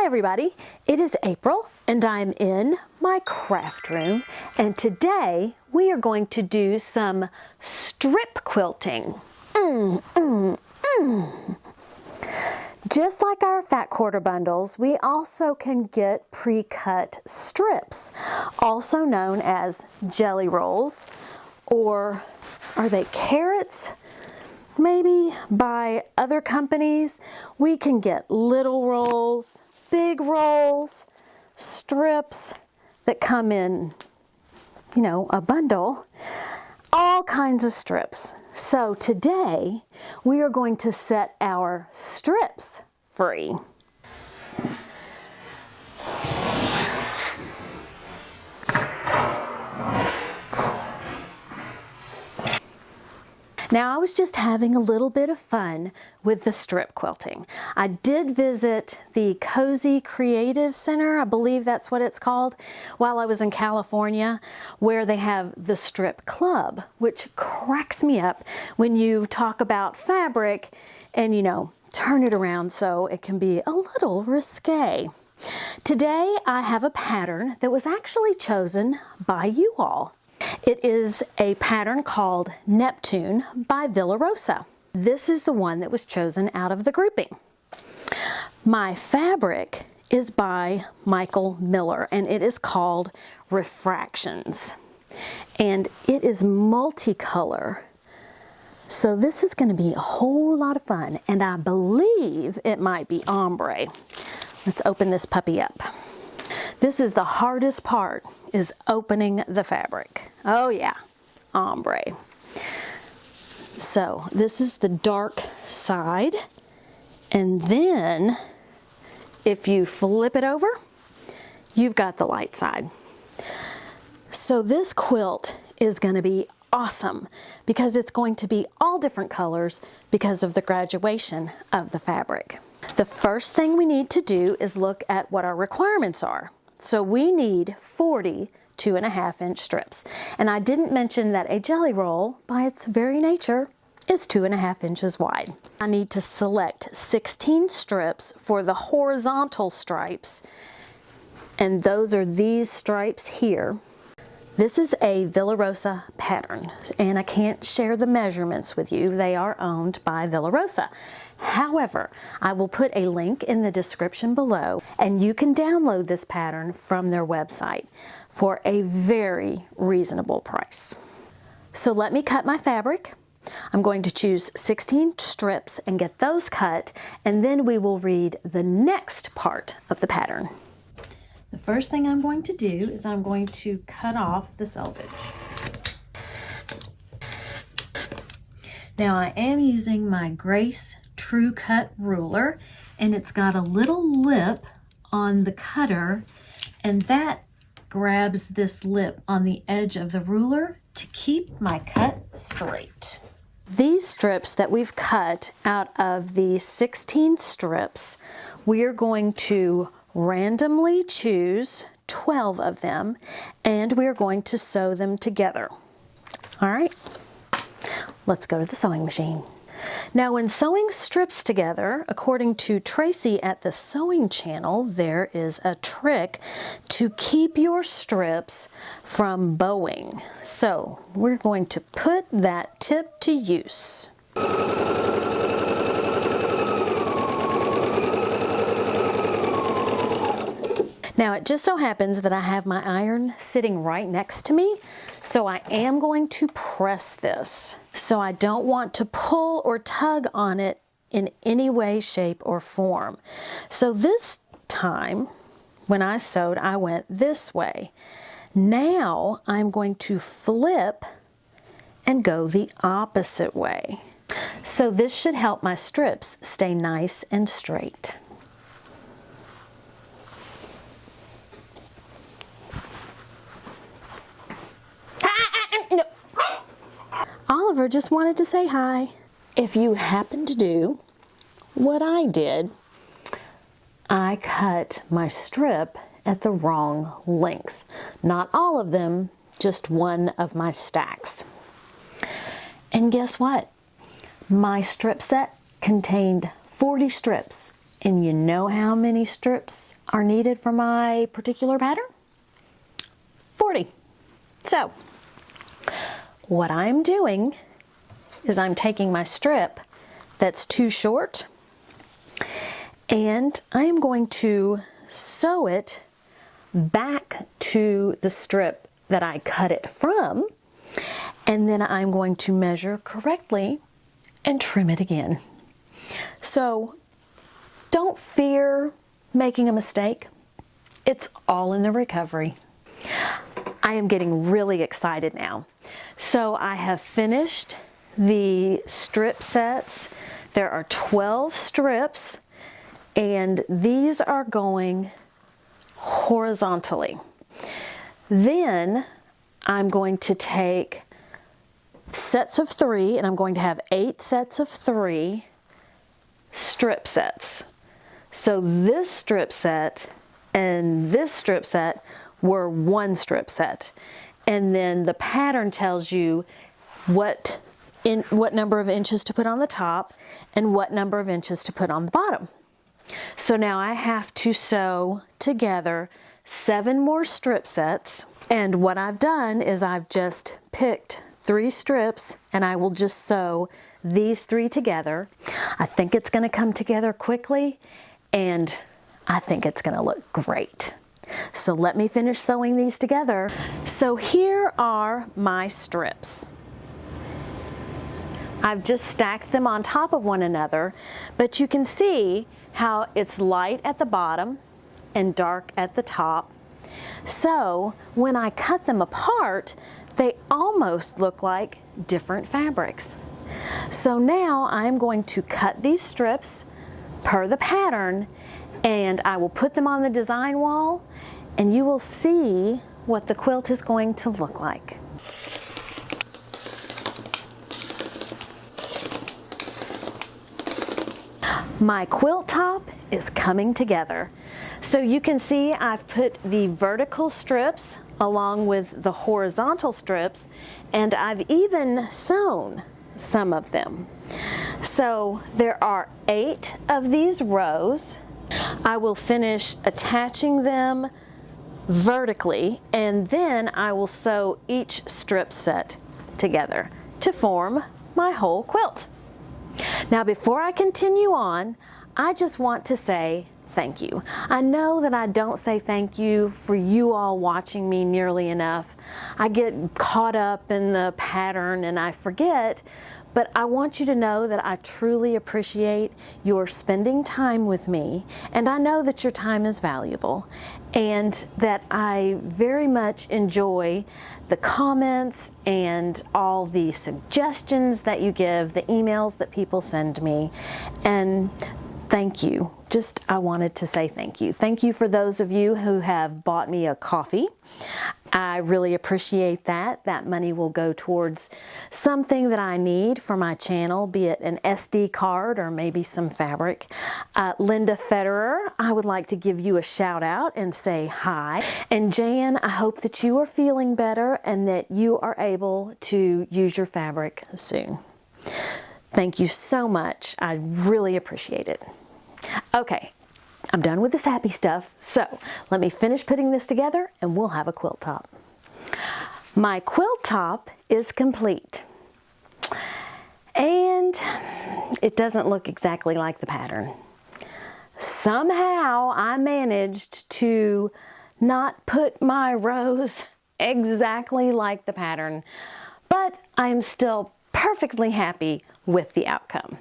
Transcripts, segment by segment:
everybody, it is April and I'm in my craft room, and today we are going to do some strip quilting. Just like our fat quarter bundles, we also can get pre-cut strips, also known as jelly rolls, or are they carrots? Maybe by other companies. We can get little rolls, big rolls, strips that come in, a bundle, all kinds of strips. So today we are going to set our strips free. Now, I was just having a little bit of fun with the strip quilting. I did visit the Cozy Creative Center, I believe that's what it's called, while I was in California, where they have the strip club, which cracks me up when you talk about fabric and, turn it around so it can be a little risque. Today, I have a pattern that was actually chosen by you all. It is a pattern called Neptune by Villa Rosa. This is the one that was chosen out of the grouping. My fabric is by Michael Miller and it is called Refractions. And it is multicolor. So this is going to be a whole lot of fun, and I believe it might be ombre. Let's open this puppy up. This is the hardest part, is opening the fabric. Oh yeah, ombre. So this is the dark side, and then if you flip it over, you've got the light side. So this quilt is going to be awesome because it's going to be all different colors because of the graduation of the fabric. The first thing we need to do is look at what our requirements are. So we need 40 2.5-inch strips. And I didn't mention that a jelly roll, by its very nature, is 2.5 inches wide. I need to select 16 strips for the horizontal stripes, and those are these stripes here. This is a Villa Rosa pattern, and I can't share the measurements with you. They are owned by Villa Rosa. However, I will put a link in the description below, and you can download this pattern from their website for a very reasonable price. So let me cut my fabric. I'm going to choose 16 strips and get those cut, and then we will read the next part of the pattern. The first thing I'm going to do is I'm going to cut off the selvage. Now I am using my Grace True Cut ruler, and it's got a little lip on the cutter, and that grabs this lip on the edge of the ruler to keep my cut straight. These strips that we've cut out of the 16 strips, we are going to randomly choose 12 of them, and we are going to sew them together. All right, let's go to the sewing machine. Now, when sewing strips together, according to Tracy at the Sewing Channel, there is a trick to keep your strips from bowing. So we're going to put that tip to use. Now, it just so happens that I have my iron sitting right next to me, so I am going to press this. So I don't want to pull or tug on it in any way, shape, or form. So this time, when I sewed, I went this way. Now I'm going to flip and go the opposite way. So this should help my strips stay nice and straight. No. Oliver just wanted to say hi. If you happen to do what I did, I cut my strip at the wrong length. Not all of them, just one of my stacks. And guess what? My strip set contained 40 strips, And you know how many strips are needed for my particular pattern? 40. So, what I'm doing is I'm taking my strip that's too short and I am going to sew it back to the strip that I cut it from, and then I'm going to measure correctly and trim it again. So don't fear making a mistake. It's all in the recovery. I am getting really excited now. So I have finished the strip sets. There are 12 strips, and these are going horizontally. Then I'm going to take sets of 3, and I'm going to have 8 sets of 3 strip sets. So this strip set and this strip set were one strip set. And then the pattern tells you what number of inches to put on the top and what number of inches to put on the bottom. So now I have to sew together 7 more strip sets, and what I've done is I've just picked 3 strips and I will just sew these 3 together. I think it's going to come together quickly and I think it's going to look great. So let me finish sewing these together. So here are my strips. I've just stacked them on top of one another, but you can see how it's light at the bottom and dark at the top. So when I cut them apart, they almost look like different fabrics. So now I'm going to cut these strips per the pattern, and I will put them on the design wall, and you will see what the quilt is going to look like. My quilt top is coming together. So you can see I've put the vertical strips along with the horizontal strips, and I've even sewn some of them. So there are 8 of these rows. I will finish attaching them vertically, and then I will sew each strip set together to form my whole quilt. Now before I continue on, I just want to say thank you. I know that I don't say thank you for you all watching me nearly enough. I get caught up in the pattern and I forget, but I want you to know that I truly appreciate your spending time with me, and I know that your time is valuable, and that I very much enjoy the comments and all the suggestions that you give, the emails that people send me, and thank you. I wanted to say thank you. Thank you for those of you who have bought me a coffee. I really appreciate that. That money will go towards something that I need for my channel, be it an SD card or maybe some fabric. Linda Federer, I would like to give you a shout out and say hi. And Jan, I hope that you are feeling better and that you are able to use your fabric soon. Thank you so much. I really appreciate it. Okay, I'm done with this happy stuff, so let me finish putting this together and we'll have a quilt top. My quilt top is complete, and it doesn't look exactly like the pattern. Somehow I managed to not put my rows exactly like the pattern, but I'm still perfectly happy with the outcome.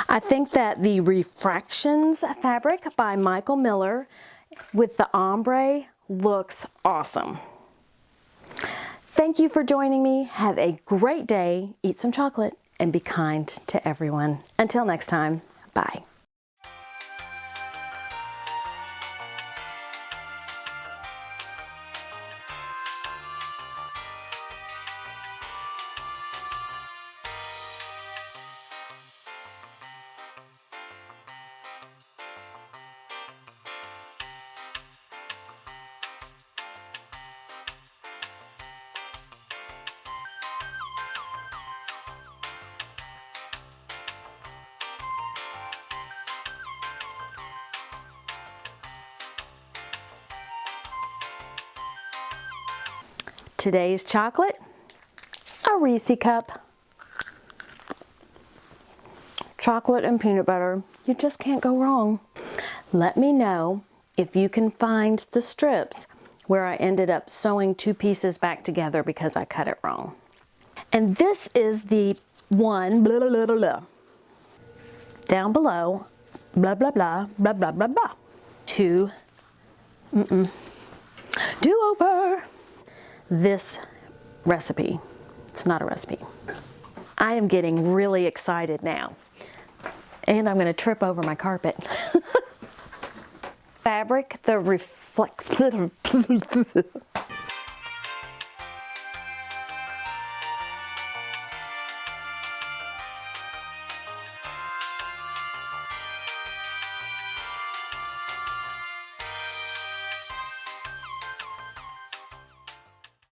I think that the Refractions fabric by Michael Miller with the ombre looks awesome. Thank you for joining me. Have a great day, eat some chocolate, and be kind to everyone. Until next time, bye. Today's chocolate, a Reese cup. Chocolate and peanut butter, you just can't go wrong. Let me know if you can find the strips where I ended up sewing 2 pieces back together because I cut it wrong. And this is the one, blah, blah, blah, blah. Down below, blah, blah, blah, blah, blah, blah, blah. 2, do-over. This recipe, it's not a recipe. I am getting really excited now. And I'm gonna trip over my carpet. Fabric, the reflect,